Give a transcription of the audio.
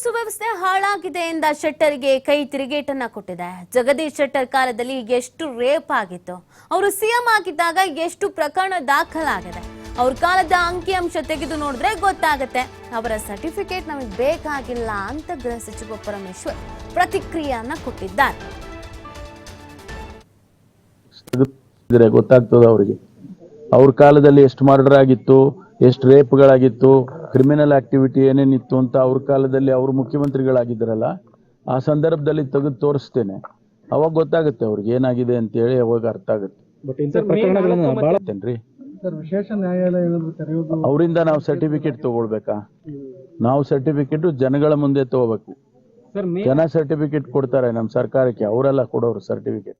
ಸುವ್ಯವಸ್ಥೆ ಹಾಳಾಗಿದೆ ಎಂದ ಶೆಟ್ಟರ್ಗೆ ಕೈ ತಿರುಗೇಟನ್ನ ಕೊಟ್ಟಿದೆ. ಜಗದೀಶ್ ಶೆಟ್ಟರ್ ಕಾಲದಲ್ಲಿ ಎಷ್ಟು ರೇಪ್ ಆಗಿತ್ತು, ಅವರು ಸಿಎಂ ಆಗಿದ್ದಾಗ ಎಷ್ಟು ಪ್ರಕರಣ ದಾಖಲಾಗಿದೆ, ಅವ್ರ ಕಾಲದ ಅಂಕಿಅಂಶ ತೆಗೆದು ನೋಡಿದ್ರೆ ಗೊತ್ತಾಗುತ್ತೆ. ಅವರ ಸರ್ಟಿಫಿಕೇಟ್ ನಮಗೆ ಬೇಕಾಗಿಲ್ಲ ಅಂತ ಗೃಹ ಸಚಿವ ಪರಮೇಶ್ವರ್ ಪ್ರತಿಕ್ರಿಯೆಯನ್ನ ಕೊಟ್ಟಿದ್ದಾರೆ. ಗೊತ್ತಾಗ್ತದೆ ಅವರಿಗೆ ಅವ್ರ ಕಾಲದಲ್ಲಿ ಎಷ್ಟು ಮರ್ಡರ್ ಆಗಿತ್ತು, ಎಷ್ಟು ರೇಪ್ಗಳಾಗಿತ್ತು, ಕ್ರಿಮಿನಲ್ ಆಕ್ಟಿವಿಟಿ ಏನೇನಿತ್ತು ಅಂತ ಅವ್ರ ಕಾಲದಲ್ಲಿ ಅವರು ಮುಖ್ಯಮಂತ್ರಿಗಳಾಗಿದ್ದಾರಲ್ಲ, ಆ ಸಂದರ್ಭದಲ್ಲಿ ತೆಗೆದು ತೋರಿಸ್ತೇನೆ. ಅವಾಗ ಗೊತ್ತಾಗುತ್ತೆ ಅವ್ರಿಗೆ ಏನಾಗಿದೆ ಅಂತ ಹೇಳಿ, ಅವಾಗ ಅರ್ಥ ಆಗುತ್ತೆ. ವಿಶೇಷ ನ್ಯಾಯಾಲಯ ಅವರಿಂದ ನಾವು ಸರ್ಟಿಫಿಕೇಟ್ ತಗೊಳ್ಬೇಕಾ? ನಾವು ಸರ್ಟಿಫಿಕೇಟ್ ಜನಗಳ ಮುಂದೆ ತಗೋಬೇಕು. ಜನ ಸರ್ಟಿಫಿಕೇಟ್ ಕೊಡ್ತಾರೆ ನಮ್ಮ ಸರ್ಕಾರಕ್ಕೆ, ಅವರೆಲ್ಲ ಕೊಡೋರು ಸರ್ಟಿಫಿಕೇಟ್.